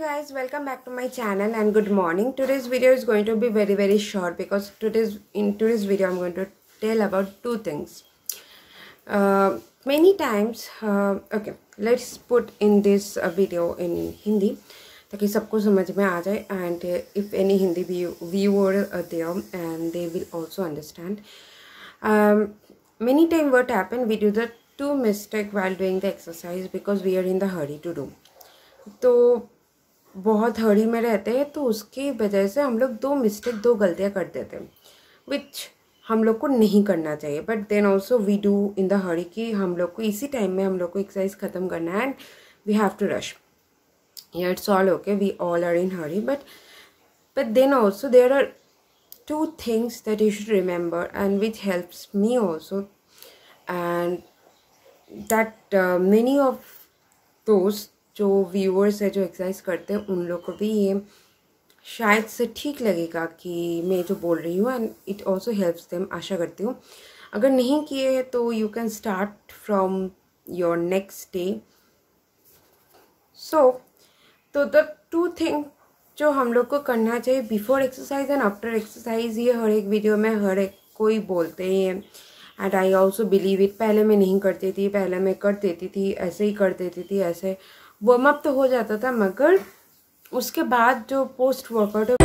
guys, welcome back to my channel and good morning. Today's video is going to be very short because in today's video I'm going to tell about two things. Many times okay, let's put in this video in Hindi ताकि सबको समझ में आ जाए, and if any Hindi viewer are there and they will also understand. Many times what happen, we do the two mistake while doing the exercise because we are in the hurry to do. तो बहुत हड़ी में रहते हैं तो उसकी वजह से हम लोग दो गलतियां कर देते हैं विच हम लोग को नहीं करना चाहिए. But then also we do in the hurry कि हम लोग को इसी टाइम में हम लोग को एक्सरसाइज ख़त्म करना है and we have to rush. It's all okay, we all are in hurry, but then also there are two things that you should remember and which helps me also, and that many of those जो viewers है जो exercise करते हैं उन लोग को भी ये शायद से ठीक लगेगा कि मैं जो बोल रही हूँ, and it also helps them. आशा करती हूँ अगर नहीं किए हैं तो you can start from your next day. So तो द टू थिंग जो हम लोग को करना चाहिए before exercise and after exercise, ये हर एक वीडियो में हर एक कोई बोलते हैं and I also believe it. पहले मैं नहीं करती थी, पहले मैं कर देती थी, ऐसे ही कर देती थी, ऐसे वार्म अप तो हो जाता था, मगर उसके बाद जो पोस्ट वर्कआउट है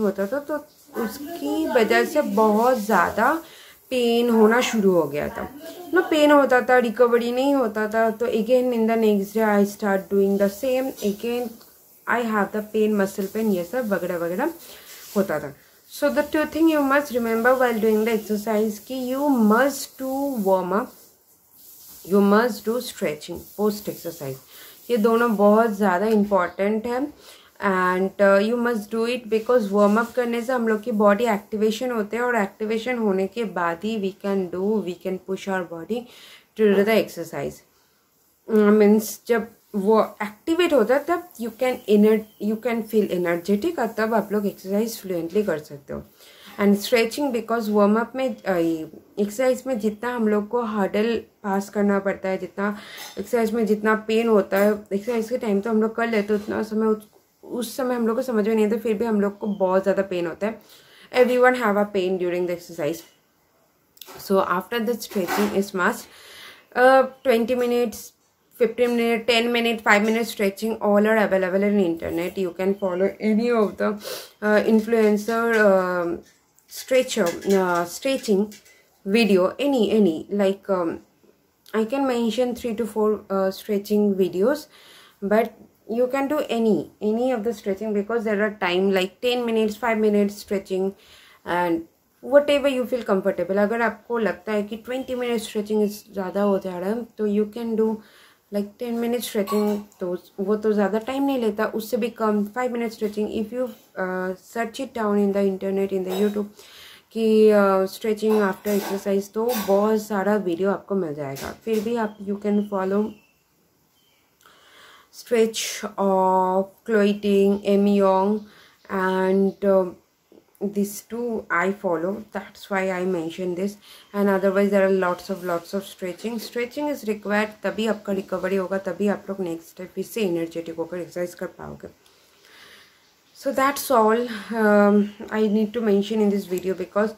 होता था तो उसकी वजह से बहुत ज़्यादा पेन होना शुरू हो गया था. ना पेन होता था, रिकवरी नहीं होता था. तो again in the next day I start doing the same, again I have the pain, muscle pain, ये सब वगैरह वगैरह होता था. So the two thing you must remember while doing the exercise कि you must do warm up, you must do stretching post exercise. ये दोनों बहुत ज़्यादा इम्पॉर्टेंट है and you must do it because warm up करने से हम लोग की बॉडी एक्टिवेशन होते हैं और एक्टिवेशन होने के बाद ही we can push our body to do the exercise. Means जब वो एक्टिवेट होता है तब यू कैन फील एनर्जेटिक और तब आप लोग एक्सरसाइज फ्लुएंटली कर सकते हो. And stretching because warm up में एक्सरसाइज में जितना हम लोग को हर्डल पास करना पड़ता है, जितना एक्सरसाइज में जितना पेन होता है एक्सरसाइज के टाइम तो हम लोग कर लेते उतना समय उस समय हम लोग को समझ में नहीं आता, फिर भी हम लोग को बहुत ज़्यादा पेन होता है. Everyone have a pen during the exercise. So after the stretching is must 20 minutes, 15 minutes, 10 minutes, 5 minutes stretching, all are available in internet. You can follow any of the influencer stretching video, any like I can mention 3 to 4 stretching videos, but you can do any of the stretching because there are time like 10 minutes, 5 minutes stretching and whatever you feel comfortable. अगर आपको लगता है कि 20 minutes stretching ज़्यादा हो जा रहा है तो you can do like 10 minutes stretching. तो वो तो ज़्यादा टाइम नहीं लेता, उससे भी कम 5 minutes stretching. if you search it down in the internet, in the YouTube कि stretching after exercise, तो बहुत सारा वीडियो आपको मिल जाएगा. फिर भी आप you can follow stretch of Chloe Ting, Amy Young, and these two I follow. That's why I mention this. And otherwise there are lots of stretching. Stretching is required, तभी आपका रिकवरी होगा, तभी आप लोग नेक्स्ट स्टेप फिर से energetic होकर exercise कर पाओगे. So that's all I need to mention in this video because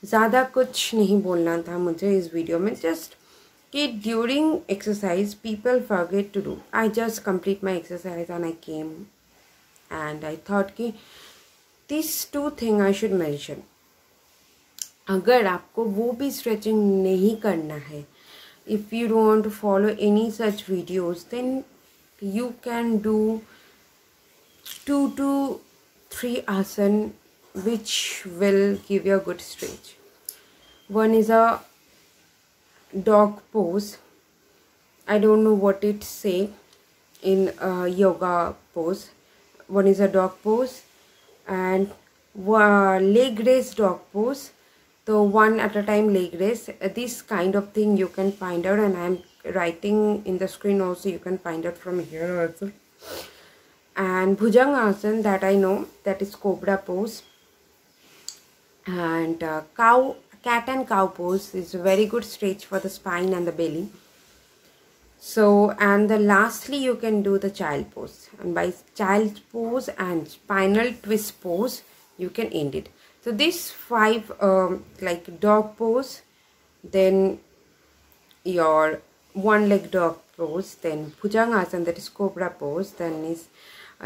ज़्यादा कुछ नहीं बोलना था मुझे इस वीडियो में. जस्ट कि during exercise people forget to do. I just complete my exercise and I came and I thought कि these two things I should mention. अगर आपको वो भी stretching नहीं करना है, if you don't want to follow any such videos, then you can do 2 to 3 asan which will give you a good stretch. One is a dog pose. I don't know what it say in yoga pose. One is a dog pose and leg raise dog pose. So one at a time leg raise. This kind of thing you can find out, and I am writing in the screen also, you can find it from here also. And Bhujangasana, that I know, that is cobra pose. And cat and cow pose is a very good stretch for the spine and the belly. So, and lastly you can do the child pose, and by child pose and spinal twist pose you can end it. So these 5 like dog pose, then your one leg dog pose, then Bhujangasana, that is cobra pose, then is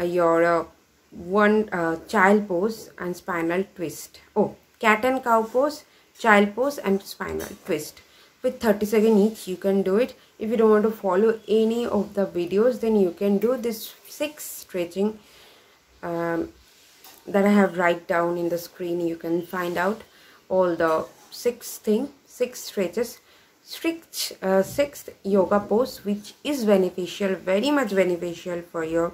your one child pose and spinal twist. Oh, cat and cow pose, child pose and spinal twist. With 30 seconds each you can do it. If you don't want to follow any of the videos, then you can do this 6 stretching that I have write down in the screen. You can find out all the 6 stretches, 6th yoga pose, which is beneficial, very much beneficial for your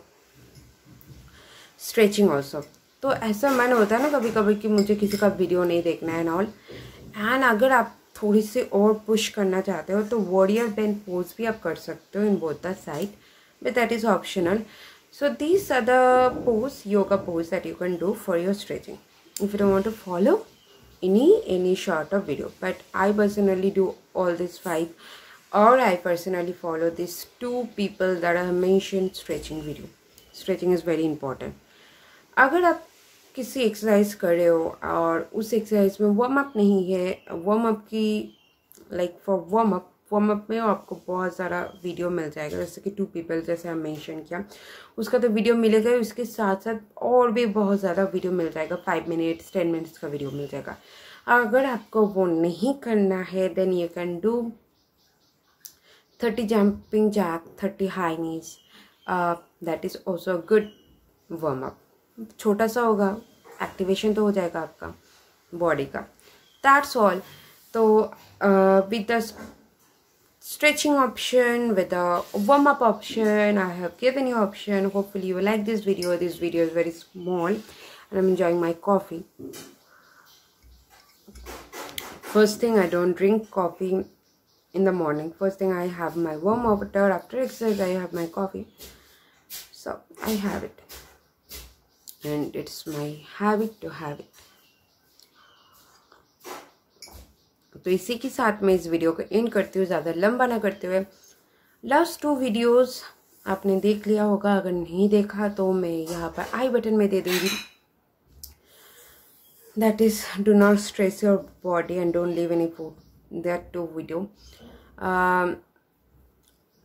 stretching also. तो ऐसा मन होता है ना कभी कभी कि मुझे किसी का वीडियो नहीं देखना है एंड ऑल, एंड अगर आप थोड़ी सी और पुश करना चाहते हो तो वॉरियर बेंड पोज भी आप कर सकते हो in both the side, but that is optional. So these are the pose, yoga pose that you can do for your stretching if you don't want to follow any short of video. But I personally do all these 5, or I personally follow these 2 people that I have mentioned stretching video. Stretching is very important. अगर आप किसी exercise कर रहे हो और उस exercise में warm up नहीं है, वार्म अप की लाइक फॉर वार्म अप में आपको बहुत सारा वीडियो मिल जाएगा, जैसे कि 2 पीपल जैसे हम मेंशन किया, उसका तो वीडियो मिलेगा. उसके साथ साथ और भी बहुत ज़्यादा वीडियो मिल जाएगा, 5 मिनट्स 10 मिनट्स का वीडियो मिल जाएगा. अगर आपको वो नहीं करना है, then you can do 30 jumping jack, 30 high knees. That is also good warm up. छोटा सा होगा, एक्टिवेशन तो हो जाएगा आपका बॉडी का. That's all. तो with the stretching option, with the warm up option, I have given you option. Hopefully you like this video. This video is very small and I'm enjoying my coffee. First thing, I don't drink coffee in the morning. First thing, I have my warm water. After exercise I have my coffee, so I have it and it's my habit to have it. तो इसी के साथ मैं इस video को and करती हूँ, ज़्यादा लंबा ना करते हुए. लास्ट 2 वीडियोस आपने देख लिया होगा, अगर नहीं देखा तो मैं यहाँ पर आई बटन में दे दूँगी. That is do not stress your body and don't leave any food, that 2 video.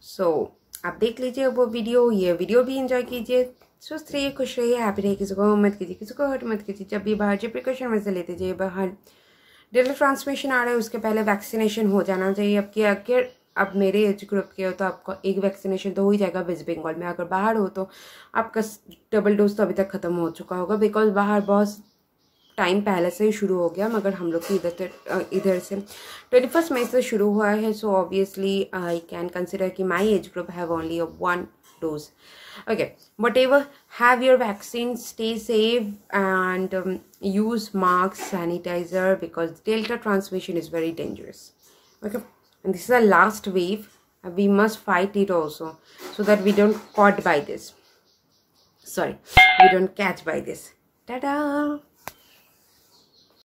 So आप देख लीजिए वो वीडियो, ये वीडियो भी इंजॉय कीजिए. स्वस्थ रहिए, खुश रहिए, हैप्पी रहिए. किसी को मत कीजिए, किसी को हर्ट मत कीजिए. जब भी बाहर जो प्रिकॉशन वैसे लेते जाइए. बाहर डेली ट्रांसमिशन आ रहा है, उसके पहले वैक्सीनेशन हो जाना चाहिए. अगर अब मेरे एज ग्रुप के हो तो आपका एक वैक्सीनेशन तो हो ही जाएगा वेस्ट बंगाल में. अगर बाहर हो तो आपका डबल डोज तो अभी तक ख़त्म हो चुका होगा, बिकॉज बाहर बहुत टाइम पहले से ही शुरू हो गया, मगर हम लोग की इधर से 21 मई से शुरू हुआ है. So obviously I can consider कि my age group have only 1 dose. Okay, whatever, have your vaccine, stay safe, and use masks, sanitizer, because Delta transmission is very dangerous. Okay, and this is the last wave, and we must fight it also, so that we don't caught by this. Sorry, we don't catch by this. Ta-da!